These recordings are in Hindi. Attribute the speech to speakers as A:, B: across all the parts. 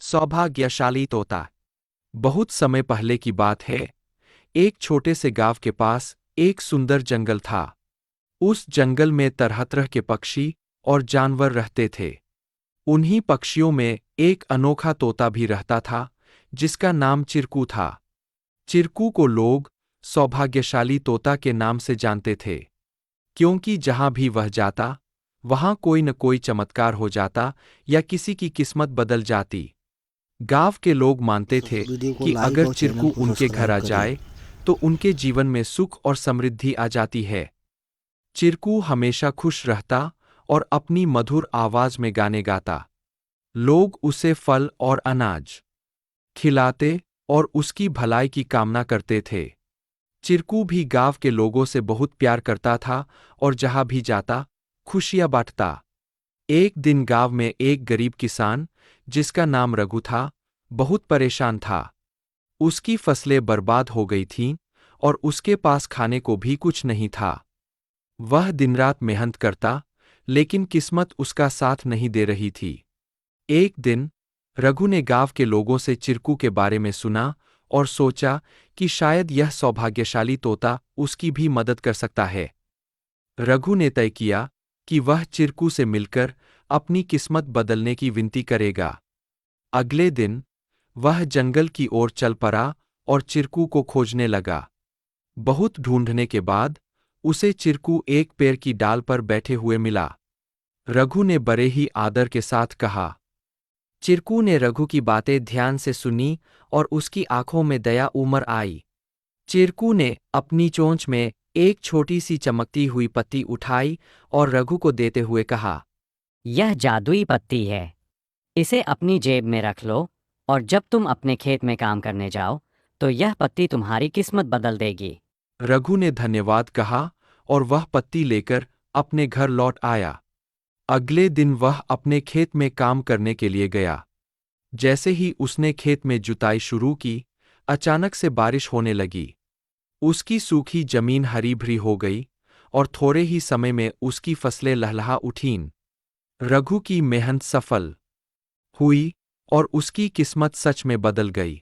A: सौभाग्यशाली तोता। बहुत समय पहले की बात है। एक छोटे से गांव के पास एक सुंदर जंगल था। उस जंगल में तरह तरह के पक्षी और जानवर रहते थे। उन्हीं पक्षियों में एक अनोखा तोता भी रहता था, जिसका नाम चिरकू था। चिरकू को लोग सौभाग्यशाली तोता के नाम से जानते थे, क्योंकि जहां भी वह जाता, वहां कोई न कोई चमत्कार हो जाता या किसी की किस्मत बदल जाती। गांव के लोग मानते थे
B: वीडियो को
A: कि
B: लाइक
A: अगर
B: और चैनल
A: चिरकू
B: को
A: उनके घर
B: सब्सक्राइब
A: आ
B: करें।
A: जाए तो उनके जीवन में सुख और समृद्धि आ जाती है। चिरकू हमेशा खुश रहता और अपनी मधुर आवाज में गाने गाता। लोग उसे फल और अनाज खिलाते और उसकी भलाई की कामना करते थे। चिरकू भी गांव के लोगों से बहुत प्यार करता था और जहां भी जाता, खुशियां बांटता। एक दिन गांव में एक गरीब किसान, जिसका नाम रघु था, बहुत परेशान था। उसकी फसलें बर्बाद हो गई थीं और उसके पास खाने को भी कुछ नहीं था। वह दिन-रात मेहनत करता, लेकिन किस्मत उसका साथ नहीं दे रही थी। एक दिन रघु ने गांव के लोगों से चिरकू के बारे में सुना और सोचा कि शायद यह सौभाग्यशाली तोता उसकी भी मदद कर सकता है। रघु ने तय किया कि वह चिरकू से मिलकर अपनी किस्मत बदलने की विनती करेगा। अगले दिन वह जंगल की ओर चल पड़ा और चिरकू को खोजने लगा। बहुत ढूंढने के बाद उसे चिरकू एक पेड़ की डाल पर बैठे हुए मिला। रघु ने बड़े ही आदर के साथ कहा। चिरकू ने रघु की बातें ध्यान से सुनी और उसकी आंखों में दया उमड़ आई। चिरकू ने अपनी चोंच में एक छोटी सी चमकती हुई पत्ती उठाई और रघु को देते हुए कहा,
C: यह जादुई पत्ती है। इसे अपनी जेब में रख लो और जब तुम अपने खेत में काम करने जाओ तो यह पत्ती तुम्हारी किस्मत बदल देगी।
A: रघु ने धन्यवाद कहा और वह पत्ती लेकर अपने घर लौट आया। अगले दिन वह अपने खेत में काम करने के लिए गया। जैसे ही उसने खेत में जुताई शुरू की, अचानक से बारिश होने लगी। उसकी सूखी जमीन हरी भरी हो गई और थोड़े ही समय में उसकी फसलें लहलहा उठीं। रघु की मेहनत सफल हुई और उसकी किस्मत सच में बदल गई।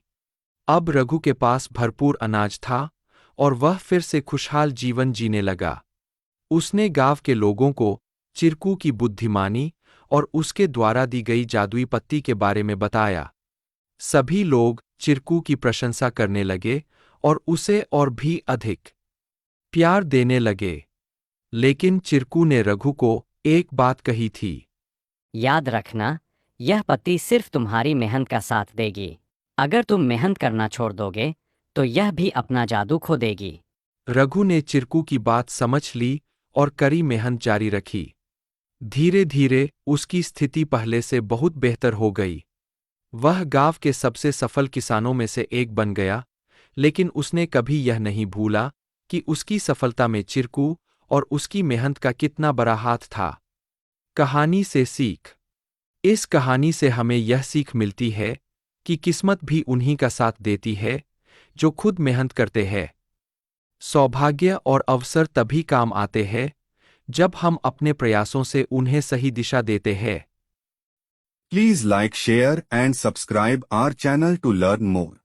A: अब रघु के पास भरपूर अनाज था और वह फिर से खुशहाल जीवन जीने लगा। उसने गांव के लोगों को चिरकू की बुद्धिमानी और उसके द्वारा दी गई जादुई पत्ती के बारे में बताया। सभी लोग चिरकू की प्रशंसा करने लगे और उसे और भी अधिक प्यार देने लगे। लेकिन चिरकू ने रघु को एक बात कही थी।
C: याद रखना, यह पत्ती सिर्फ तुम्हारी मेहनत का साथ देगी। अगर तुम मेहनत करना छोड़ दोगे तो यह भी अपना जादू खो देगी।
A: रघु ने चिरकू की बात समझ ली और कड़ी मेहनत जारी रखी। धीरे धीरे उसकी स्थिति पहले से बहुत बेहतर हो गई। वह गांव के सबसे सफल किसानों में से एक बन गया, लेकिन उसने कभी यह नहीं भूला कि उसकी सफलता में चिरकू और उसकी मेहनत का कितना बड़ा हाथ था। कहानी से सीख। इस कहानी से हमें यह सीख मिलती है कि किस्मत भी उन्हीं का साथ देती है जो खुद मेहनत करते हैं। सौभाग्य और अवसर तभी काम आते हैं जब हम अपने प्रयासों से उन्हें सही दिशा देते हैं।
D: Please like, share and subscribe our channel to learn more.